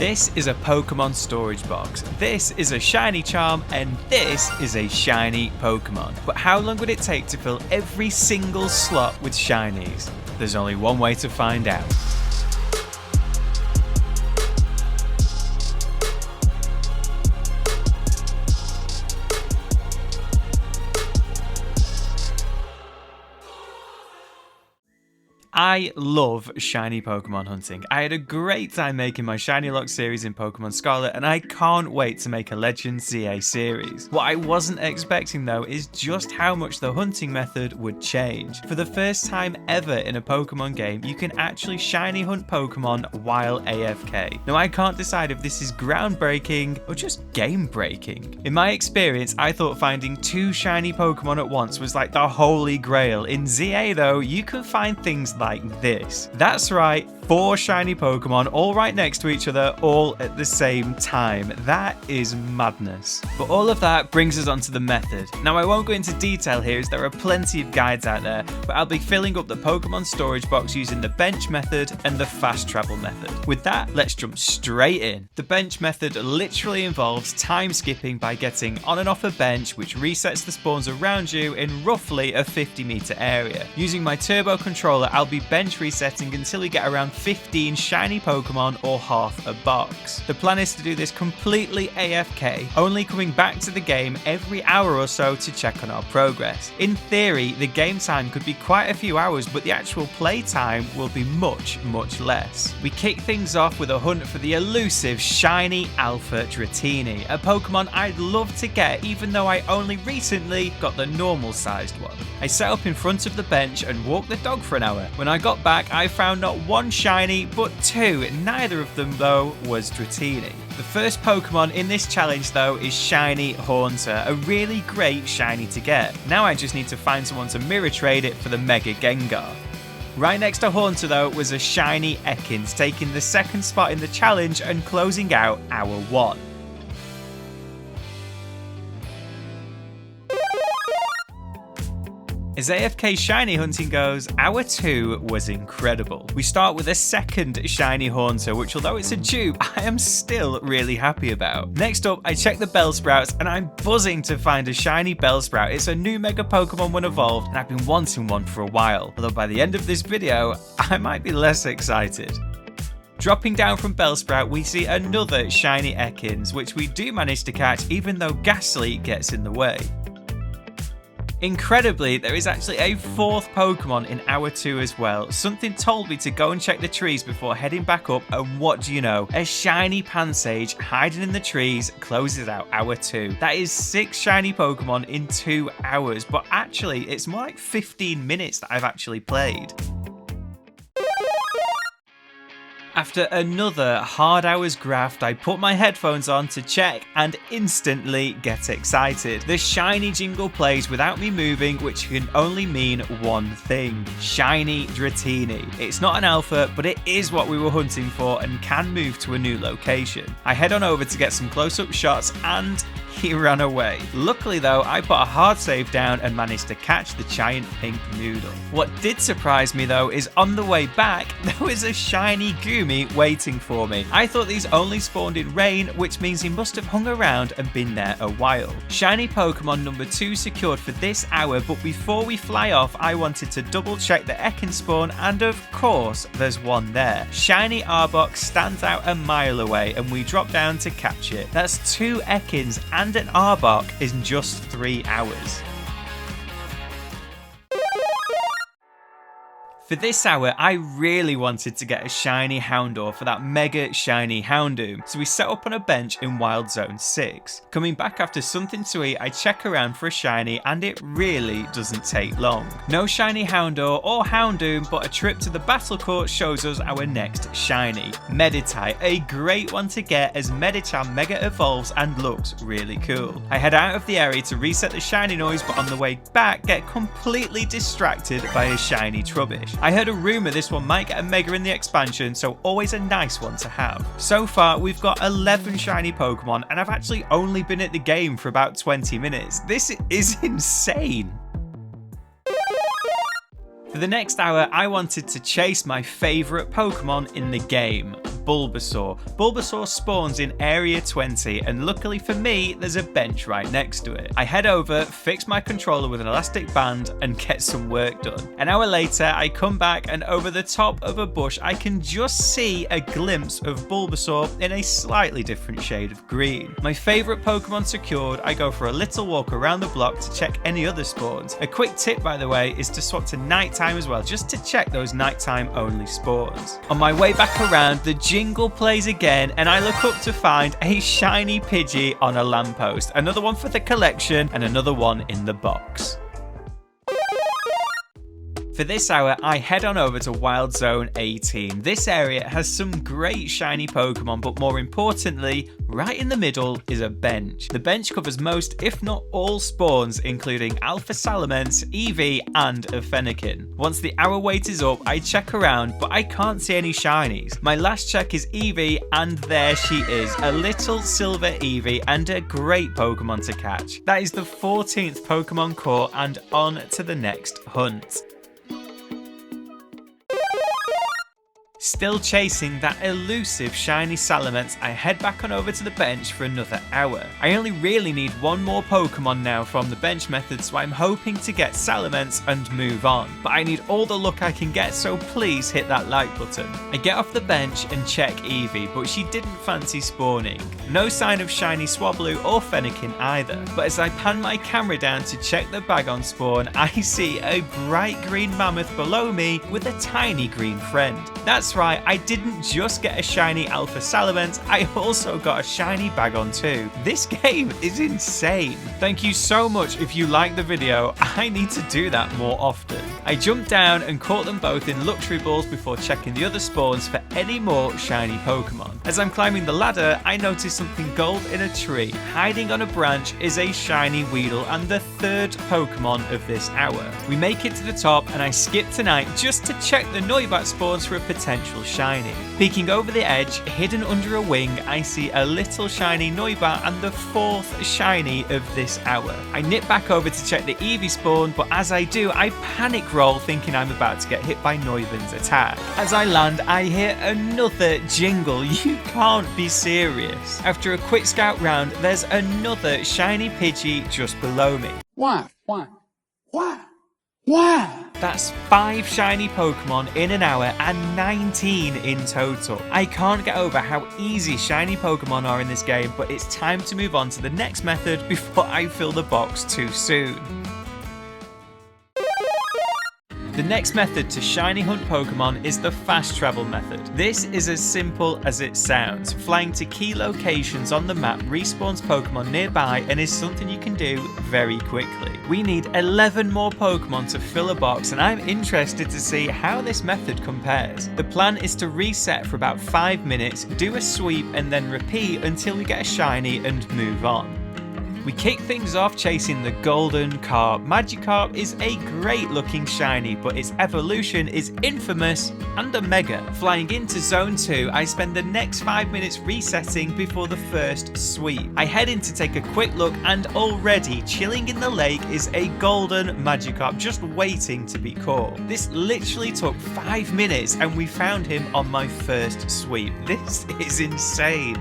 This is a Pokemon storage box, this is a shiny charm, and this is a shiny Pokemon. But how long would it take to fill every single slot with shinies? There's only one way to find out. I love shiny Pokemon hunting. I had a great time making my Shiny Lock series in Pokemon Scarlet, and I can't wait to make a Legends ZA series. What I wasn't expecting though is just how much the hunting method would change. For the first time ever in a Pokemon game, you can actually shiny hunt Pokemon while AFK. Now I can't decide if this is groundbreaking or just game breaking. In my experience, I thought finding 2 shiny Pokemon at once was like the holy grail. In ZA though, you can find things like this. That's right, 4 shiny Pokemon all right next to each other, all at the same time. That is madness. But all of that brings us onto the method. Now I won't go into detail here as there are plenty of guides out there, but I'll be filling up the Pokemon storage box using the bench method and the fast travel method. With that, let's jump straight in. The bench method literally involves time skipping by getting on and off a bench, which resets the spawns around you in roughly a 50-meter area. Using my turbo controller, I'll be bench resetting until we get around 15 shiny Pokemon or half a box. The plan is to do this completely AFK, only coming back to the game every hour or so to check on our progress. In theory, the game time could be quite a few hours, but the actual play time will be much less. We kick things off with a hunt for the elusive shiny Alpha Dratini, a Pokemon I'd love to get even though I only recently got the normal sized one. I set up in front of the bench and walked the dog for an hour. When I got back, I found not 1 shiny, but 2. Neither of them, though, was Dratini. The first Pokemon in this challenge, though, is Shiny Haunter, a really great shiny to get. Now I just need to find someone to mirror trade it for the Mega Gengar. Right next to Haunter, though, was a shiny Ekans, taking the 2nd spot in the challenge and closing out Hour 1. As AFK shiny hunting goes, Hour 2 was incredible. We start with a 2nd shiny Haunter, which although it's a dupe, I am still really happy about. Next up, I check the Bellsprouts and I'm buzzing to find a shiny Bellsprout. It's a new Mega Pokemon when evolved and I've been wanting one for a while. Although by the end of this video, I might be less excited. Dropping down from Bellsprout, we see another shiny Ekans, which we do manage to catch even though Ghastly gets in the way. Incredibly, there is actually a 4th Pokemon in Hour 2 as well. Something told me to go and check the trees before heading back up, and what do you know? A shiny Pansage hiding in the trees closes out Hour 2. That is 6 shiny Pokemon in 2 hours, but actually it's more like 15 minutes that I've actually played. After another hard hour's graft, I put my headphones on to check and instantly get excited. The shiny jingle plays without me moving, which can only mean one thing: shiny Dratini. It's not an alpha, but it is what we were hunting for and can move to a new location. I head on over to get some close-up shots and he ran away. Luckily though, I put a hard save down and managed to catch the giant pink noodle. What did surprise me though is on the way back, there was a shiny Goomy waiting for me. I thought these only spawned in rain, which means he must have hung around and been there a while. Shiny Pokemon number 2 secured for this hour, but before we fly off, I wanted to double check the Ekans spawn, and of course, there's one there. Shiny Arbok stands out a mile away, and we drop down to catch it. That's 2 Ekans and an Arbok in just 3 hours. For this hour, I really wanted to get a shiny Houndour for that mega shiny Houndoom, so we set up on a bench in Wild Zone 6. Coming back after something to eat, I check around for a shiny and it really doesn't take long. No shiny Houndour or Houndoom, but a trip to the Battle Court shows us our next shiny, Meditite, a great one to get as Medicham mega evolves and looks really cool. I head out of the area to reset the shiny noise, but on the way back get completely distracted by a shiny Trubbish. I heard a rumour this one might get a mega in the expansion, so always a nice one to have. So far, we've got 11 shiny Pokemon, and I've actually only been at the game for about 20 minutes. This is insane. For the next hour, I wanted to chase my favourite Pokemon in the game, Bulbasaur. Bulbasaur spawns in Area 20, and luckily for me, there's a bench right next to it. I head over, fix my controller with an elastic band, and get some work done. An hour later, I come back, and over the top of a bush, I can just see a glimpse of Bulbasaur in a slightly different shade of green. My favourite Pokemon secured, I go for a little walk around the block to check any other spawns. A quick tip, by the way, is to swap to nighttime as well, just to check those nighttime only spawns. On my way back around, the jingle plays again, and I look up to find a shiny Pidgey on a lamppost. Another one for the collection, and another one in the box. For this hour, I head on over to Wild Zone 18. This area has some great shiny Pokemon, but more importantly, right in the middle is a bench. The bench covers most, if not all, spawns, including Alpha Salamence, Eevee, and a Fennekin. Once the hour wait is up, I check around, but I can't see any shinies. My last check is Eevee, and there she is, a little silver Eevee, and a great Pokemon to catch. That is the 14th Pokemon core, and on to the next hunt. Still chasing that elusive shiny Salamence, I head back on over to the bench for another hour. I only really need one more Pokemon now from the bench method, so I'm hoping to get Salamence and move on. But I need all the luck I can get, so please hit that like button. I get off the bench and check Eevee, but she didn't fancy spawning. No sign of shiny Swablu or Fennekin either. But as I pan my camera down to check the bag on spawn, I see a bright green mammoth below me with a tiny green friend. That's right, I didn't just get a shiny Alpha Salamence, I also got a shiny Bagon too. This game is insane. Thank you so much if you liked the video. I need to do that more often. I jumped down and caught them both in luxury balls before checking the other spawns for any more shiny Pokemon. As I'm climbing the ladder, I notice something gold in a tree. Hiding on a branch is a shiny Weedle and the third Pokemon of this hour. We make it to the top and I skip tonight just to check the Noibat spawns for a potential shiny. Peeking over the edge, hidden under a wing, I see a little shiny Noibat and the fourth shiny of this hour. I nip back over to check the Eevee spawn, but as I do, I panic roll thinking I'm about to get hit by Noivan's attack. As I land, I hear another jingle. You can't be serious. After a quick scout round, there's another shiny Pidgey just below me. Why? That's 5 shiny Pokemon in an hour and 19 in total. I can't get over how easy shiny Pokemon are in this game, but it's time to move on to the next method before I fill the box too soon. The next method to shiny hunt Pokemon is the fast travel method. This is as simple as it sounds. Flying to key locations on the map respawns Pokemon nearby and is something you can do very quickly. We need 11 more Pokemon to fill a box, and I'm interested to see how this method compares. The plan is to reset for about 5 minutes, do a sweep, and then repeat until we get a shiny and move on. We kick things off chasing the Golden Carp. Magikarp is a great looking shiny, but its evolution is infamous and a mega. Flying into Zone 2, I spend the next 5 minutes resetting before the first sweep. I head in to take a quick look, and already chilling in the lake is a Golden Magikarp just waiting to be caught. This literally took 5 minutes and we found him on my first sweep. This is insane.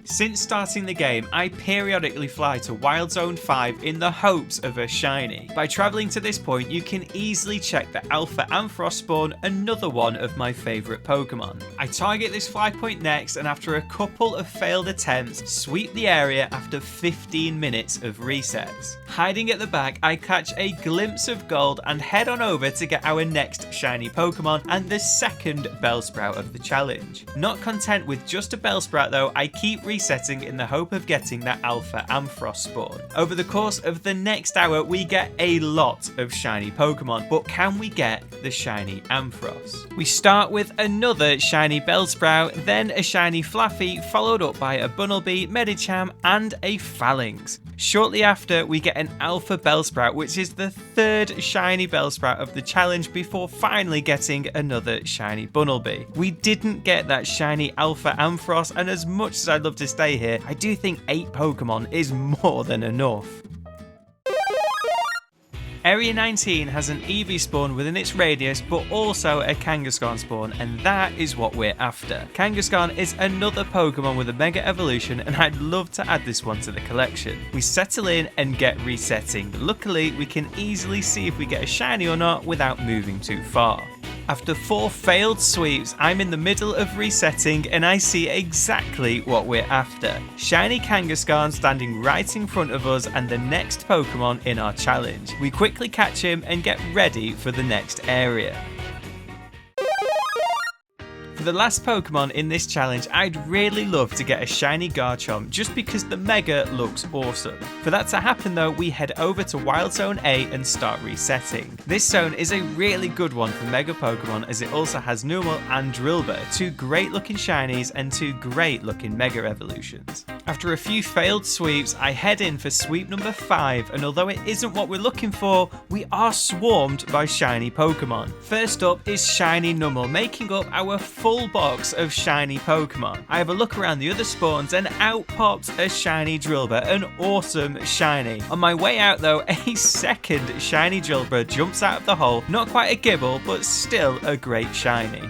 Since starting the game, I periodically fly to Wild Zone 5 in the hopes of a shiny. By travelling to this point, you can easily check the Alpha Ampharos spawn, another one of my favourite Pokemon. I target this fly point next, and after a couple of failed attempts, sweep the area after 15 minutes of resets. Hiding at the back, I catch a glimpse of gold and head on over to get our next shiny Pokemon and the second Bellsprout of the challenge. Not content with just a Bellsprout though, I keep resetting in the hope of getting that Alpha Ampharos spawn. Over the course of the next hour, we get a lot of shiny Pokemon, but can we get the shiny Ampharos? We start with another shiny Bellsprout, then a shiny Flaffy, followed up by a Bunnelby, Medicham, and a Phalanx. Shortly after, we get an Alpha Bellsprout, which is the third shiny Bellsprout of the challenge, before finally getting another shiny Bunnelby. We didn't get that shiny Alpha Ampharos, and as much as I'd love to stay here, I do think 8 Pokemon is more than enough. Area 19 has an Eevee spawn within its radius, but also a Kangaskhan spawn, and that is what we're after. Kangaskhan is another Pokemon with a Mega Evolution, and I'd love to add this one to the collection. We settle in and get resetting. Luckily, we can easily see if we get a shiny or not without moving too far. After 4 failed sweeps, I'm in the middle of resetting and I see exactly what we're after. Shiny Kangaskhan standing right in front of us and the next Pokemon in our challenge. We quickly catch him and get ready for the next area. For the last Pokemon in this challenge, I'd really love to get a shiny Garchomp just because the Mega looks awesome. For that to happen though, we head over to Wild Zone A and start resetting. This zone is a really good one for Mega Pokemon as it also has Numel and Drillbur, 2 great looking shinies and 2 great looking Mega Evolutions. After a few failed sweeps, I head in for sweep number 5, and although it isn't what we're looking for, we are swarmed by shiny Pokemon. First up is shiny Numel, making up our full box of shiny Pokemon. I have a look around the other spawns and out pops a shiny Drillbur, an awesome shiny. On my way out though, a second shiny Drillbur jumps out of the hole, not quite a Gibble, but still a great shiny.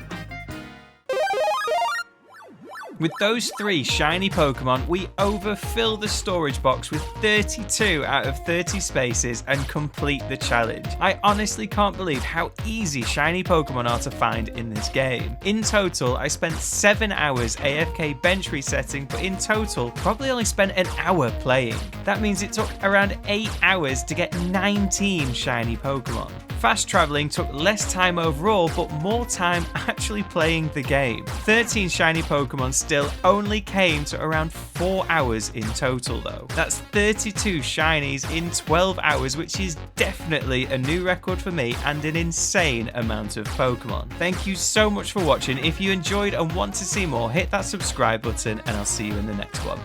With those 3 shiny Pokemon, we overfill the storage box with 32 out of 30 spaces and complete the challenge. I honestly can't believe how easy shiny Pokemon are to find in this game. In total, I spent 7 hours AFK bench resetting, but in total, probably only spent an hour playing. That means it took around 8 hours to get 19 shiny Pokemon. Fast traveling took less time overall, but more time actually playing the game. 13 shiny Pokemon still only came to around 4 hours in total though. That's 32 shinies in 12 hours, which is definitely a new record for me and an insane amount of Pokemon. Thank you so much for watching. If you enjoyed and want to see more, hit that subscribe button and I'll see you in the next one.